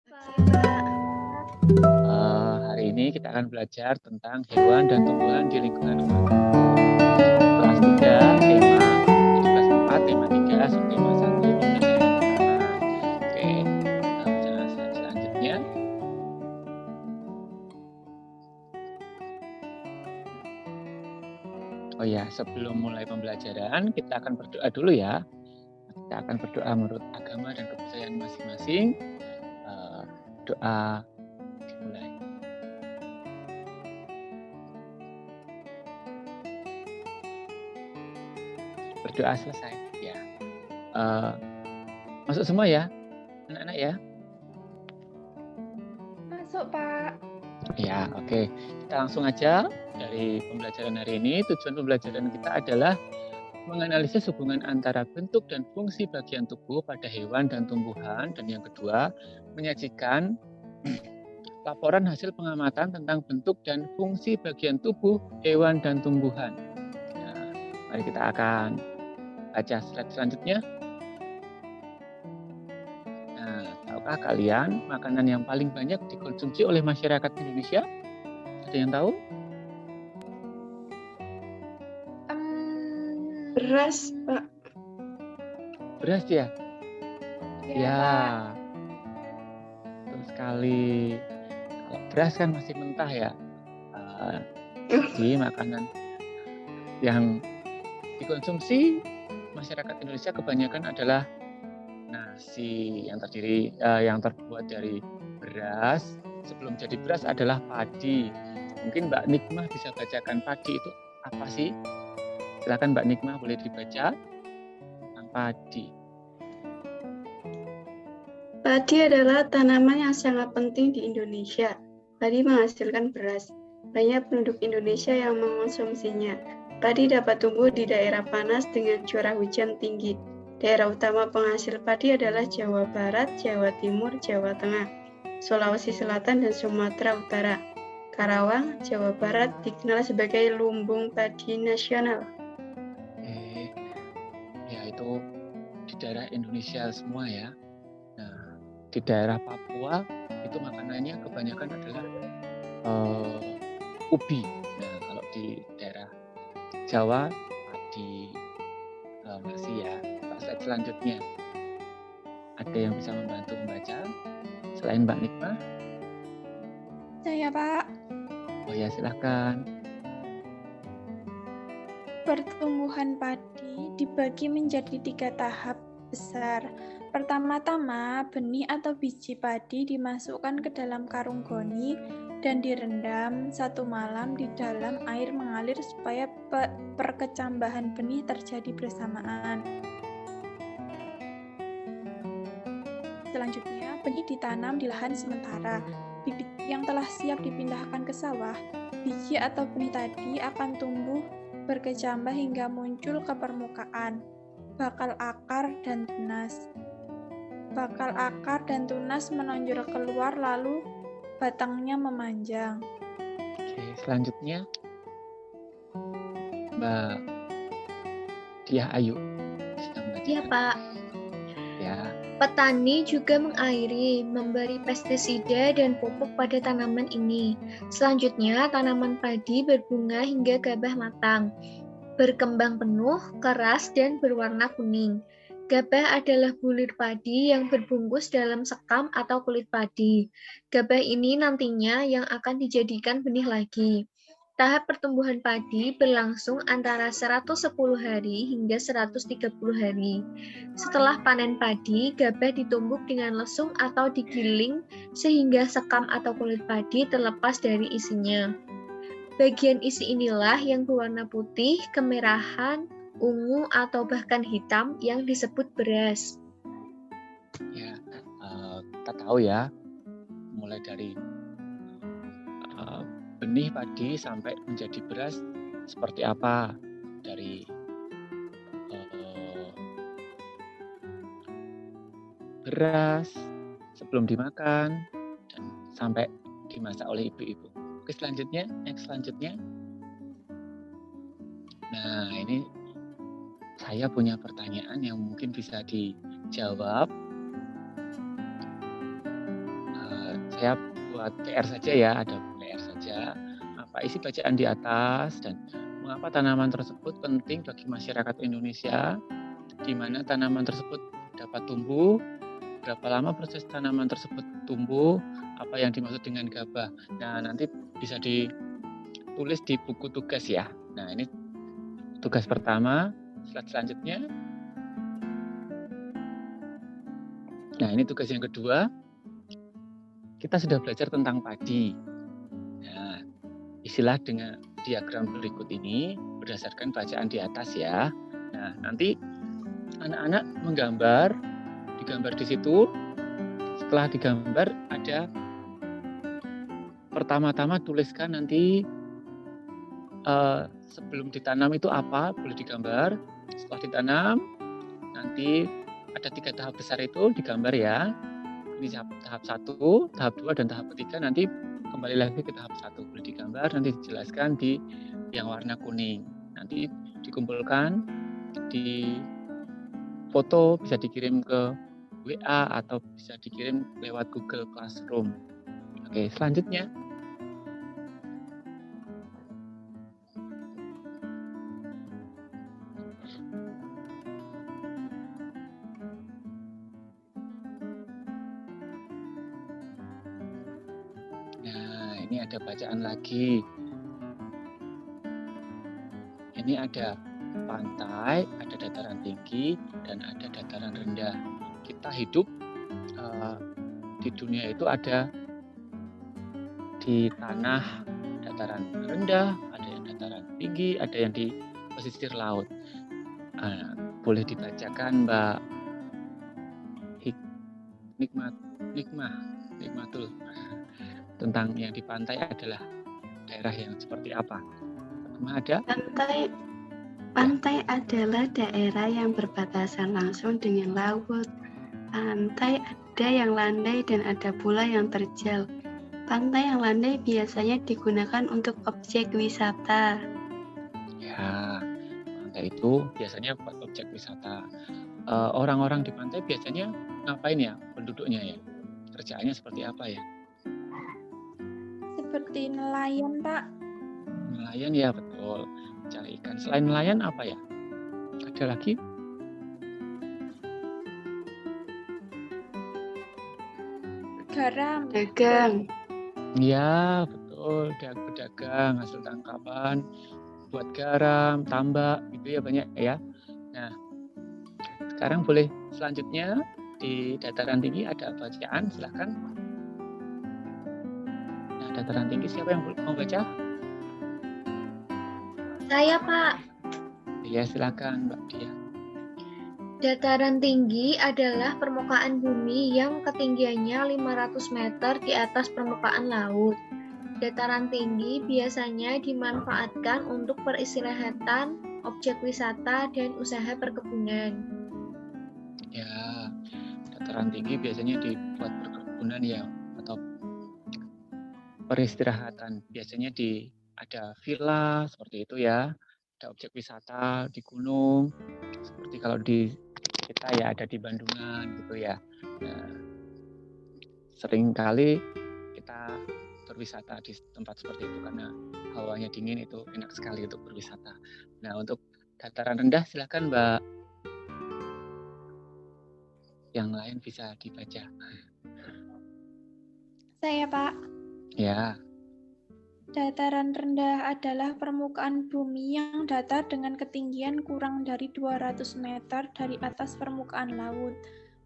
Pak. Hari ini kita akan belajar tentang hewan dan tumbuhan di lingkungan rumah. Kelas 3, tema, jadi kelas 4, tema 3, subtema 1, pembelajaran pertama. Oke, jangan selanjutnya. Oh ya, sebelum mulai pembelajaran, kita akan berdoa dulu ya. Kita akan berdoa menurut agama dan kepercayaan masing-masing. Doa dimulai. Berdoa selesai ya. Masuk semua ya, anak-anak ya. Masuk, Pak. Ya, oke. Kita langsung aja dari pembelajaran hari ini. Tujuan pembelajaran kita adalah menganalisis hubungan antara bentuk dan fungsi bagian tubuh pada hewan dan tumbuhan. Dan yang kedua, menyajikan laporan hasil pengamatan tentang bentuk dan fungsi bagian tubuh hewan dan tumbuhan. Nah, mari kita akan baca slide selanjutnya. Nah, tahukah kalian makanan yang paling banyak dikonsumsi oleh masyarakat Indonesia? Ada yang tahu? Beras, Pak. Beras ya? Ya, Pak. Betul sekali. Kalau beras kan masih mentah ya. Jadi makanan yang dikonsumsi masyarakat Indonesia kebanyakan adalah nasi yang terbuat dari beras. Sebelum jadi beras adalah padi. Mungkin Mbak Nikmah bisa bacakan padi itu apa sih? Silakan Mbak Nikmah, boleh dibaca tentang padi. Padi adalah tanaman yang sangat penting di Indonesia. Padi menghasilkan beras. Banyak penduduk Indonesia yang mengonsumsinya. Padi dapat tumbuh di daerah panas dengan curah hujan tinggi. Daerah utama penghasil padi adalah Jawa Barat, Jawa Timur, Jawa Tengah, Sulawesi Selatan, dan Sumatera Utara. Karawang, Jawa Barat dikenal sebagai lumbung padi nasional. Ya, itu di daerah Indonesia semua ya. Nah, di daerah Papua itu makanannya kebanyakan adalah ubi. Nah, kalau di daerah Jawa padi, nasi ya. Slide selanjutnya. Ada yang bisa membantu membaca selain Mbak Nikmah? Saya, Pak. Oh ya, silakan. Pertumbuhan padi dibagi menjadi 3 tahap besar. Pertama-tama, benih atau biji padi dimasukkan ke dalam karung goni dan direndam 1 malam di dalam air mengalir supaya perkecambahan benih terjadi bersamaan. Selanjutnya, benih ditanam di lahan sementara. Bibit yang telah siap dipindahkan ke sawah, biji atau benih tadi akan tumbuh berkecambah hingga muncul ke permukaan. Bakal akar dan tunas menonjol keluar lalu batangnya memanjang. Oke, selanjutnya Mbak Diah Ayu. Iya, Pak. Ya. Petani juga mengairi, memberi pestisida dan pupuk pada tanaman ini. Selanjutnya, tanaman padi berbunga hingga gabah matang, berkembang penuh, keras, dan berwarna kuning. Gabah adalah bulir padi yang berbungkus dalam sekam atau kulit padi. Gabah ini nantinya yang akan dijadikan benih lagi. Tahap pertumbuhan padi berlangsung antara 110 hari hingga 130 hari. Setelah panen padi, gabah ditumbuk dengan lesung atau digiling sehingga sekam atau kulit padi terlepas dari isinya. Bagian isi inilah yang berwarna putih, kemerahan, ungu, atau bahkan hitam yang disebut beras. Ya, kita tahu ya, mulai dari benih padi sampai menjadi beras seperti apa, dari beras sebelum dimakan dan sampai dimasak oleh ibu-ibu. Oke, selanjutnya, next selanjutnya. Nah, ini saya punya pertanyaan yang mungkin bisa dijawab. saya buat PR saja ya, ada PR saja. Apa isi bacaan di atas dan mengapa tanaman tersebut penting bagi masyarakat Indonesia, di mana tanaman tersebut dapat tumbuh, berapa lama proses tanaman tersebut tumbuh, apa yang dimaksud dengan gabah. Nah, nanti bisa ditulis di buku tugas ya. Nah, ini tugas pertama. Slide selanjutnya. Nah, ini tugas yang kedua. Kita sudah belajar tentang padi. Nah, isilah dengan diagram berikut ini berdasarkan bacaan di atas ya. Nah, nanti anak-anak menggambar, digambar di situ. Setelah digambar ada pertama-tama tuliskan nanti sebelum ditanam itu apa, boleh digambar. Setelah ditanam nanti ada 3 tahap besar itu digambar ya. Ini tahap 1, tahap 2 dan tahap ketiga nanti kembali lagi ke tahap 1. Boleh digambar, nanti dijelaskan di yang warna kuning. Nanti dikumpulkan, di foto, bisa dikirim ke WA atau bisa dikirim lewat Google Classroom. Oke, selanjutnya. Nah, ini ada bacaan lagi. Ini ada pantai, ada dataran tinggi, dan ada dataran rendah. Kita hidup di dunia itu ada di tanah dataran rendah, ada yang dataran tinggi, ada yang di pesisir laut. Boleh dibacakan Mbak Nikmatul tentang yang di pantai adalah daerah yang seperti apa? Ada? Pantai adalah daerah yang berbatasan langsung dengan laut. Pantai ada yang landai dan ada pula yang terjal. Pantai yang landai biasanya digunakan untuk objek wisata. Ya, pantai itu biasanya buat objek wisata. Orang-orang di pantai biasanya ngapain ya penduduknya ya? Kerjaannya seperti apa ya? Seperti nelayan, Pak. Nelayan ya, betul. Cari ikan. Selain nelayan apa ya? Ada lagi? Garam. Dagang. Ya, betul. Berdagang, hasil tangkapan, buat garam, tambak, gitu ya banyak ya. Nah, sekarang boleh selanjutnya di dataran tinggi ada bacaan, silakan. Nah, dataran tinggi siapa yang mau baca? Saya, Pak. Ya, silakan Mbak Dia. Dataran tinggi adalah permukaan bumi yang ketinggiannya 500 meter di atas permukaan laut. Dataran tinggi biasanya dimanfaatkan untuk peristirahatan, objek wisata, dan usaha perkebunan. Ya, dataran tinggi biasanya dibuat perkebunan ya, atau peristirahatan. Biasanya ada villa seperti itu ya, ada objek wisata di gunung, seperti kalau di kita ya ada di Bandungan gitu ya. Nah, sering kali kita berwisata di tempat seperti itu karena hawanya dingin, itu enak sekali untuk berwisata. Nah, untuk dataran rendah silakan Mbak. Yang lain bisa dibaca. Saya, Pak. Ya. Dataran rendah adalah permukaan bumi yang datar dengan ketinggian kurang dari 200 meter dari atas permukaan laut.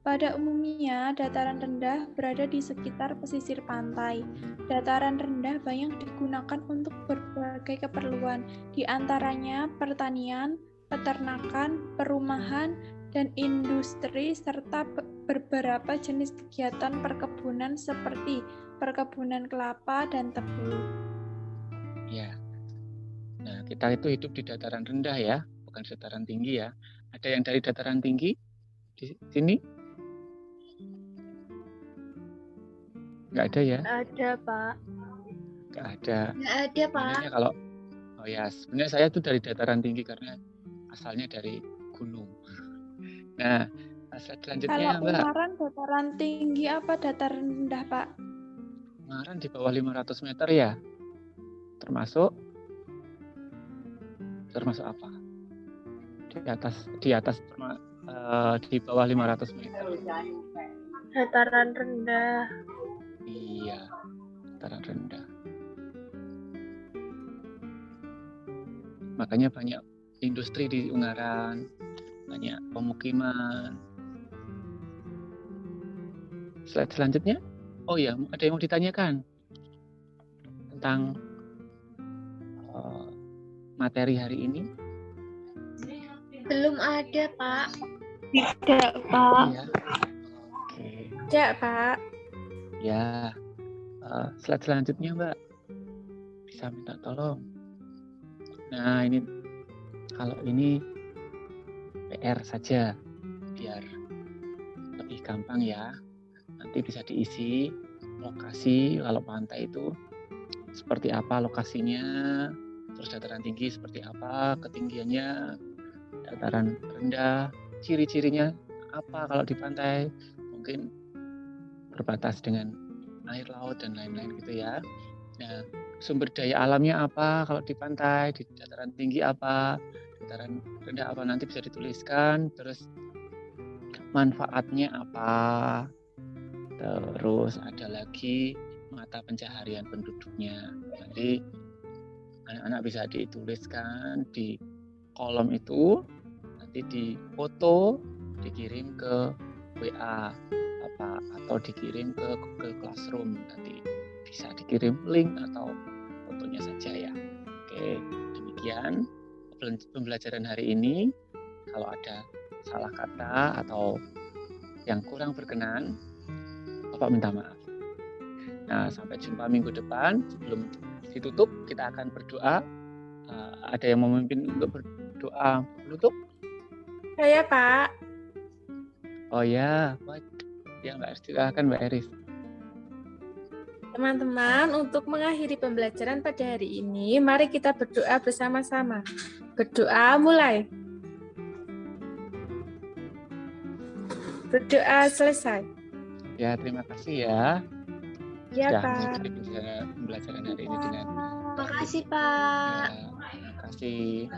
Pada umumnya, dataran rendah berada di sekitar pesisir pantai. Dataran rendah banyak digunakan untuk berbagai keperluan, di antaranya pertanian, peternakan, perumahan, dan industri, serta beberapa jenis kegiatan perkebunan seperti perkebunan kelapa dan tebu. Ya. Nah, kita itu hidup di dataran rendah ya, bukan dataran tinggi ya. Ada yang dari dataran tinggi di sini? Nggak ada ya? Nggak ada, Pak. Nggak ada. Nggak ada, Pak. Sebenarnya saya tuh dari dataran tinggi karena asalnya dari gunung. Nah, selanjutnya kalau Mbak. Ungaran dataran tinggi apa dataran rendah, Pak? Ungaran di bawah 500 meter ya? Termasuk apa? Di atas di bawah 500 meter. Dataran rendah. Iya, dataran rendah. Makanya banyak industri di Ungaran, banyak pemukiman. Slide selanjutnya. Oh ya, ada yang mau ditanyakan tentang materi hari ini? Belum ada, Pak. Tidak, Pak. Ya. Oke. Tidak, Pak. Ya. Slide selanjutnya, Mbak. Bisa minta tolong. Nah, kalau ini PR saja, biar lebih gampang ya. Nanti bisa diisi lokasi, kalau pantai itu seperti apa lokasinya, terus dataran tinggi seperti apa, ketinggiannya, dataran rendah, ciri-cirinya apa kalau di pantai, mungkin berbatas dengan air laut dan lain-lain gitu ya. Nah, sumber daya alamnya apa kalau di pantai, di dataran tinggi apa, dataran rendah apa, nanti bisa dituliskan, terus manfaatnya apa, terus ada lagi mata pencaharian penduduknya. Nanti anak-anak bisa dituliskan di kolom itu, nanti difoto, dikirim ke WA atau dikirim ke Google Classroom, nanti bisa dikirim link atau fotonya saja ya. Oke, demikian pembelajaran hari ini. Kalau ada salah kata atau yang kurang berkenan, Bapak minta maaf. Nah, sampai jumpa minggu depan. Sebelum ditutup, kita akan berdoa. Ada yang mau memimpin untuk berdoa penutup? Saya, Pak. Oh ya, baik. Ya, Mbak Eris, silakan Mbak Eris. Teman-teman, untuk mengakhiri pembelajaran pada hari ini, mari kita berdoa bersama-sama. Berdoa mulai. Berdoa selesai. Ya, terima kasih ya. Ya, Sudah Pak. mengikuti pembelajaran hari ini dengan Makasih, Pak. ya, terima kasih.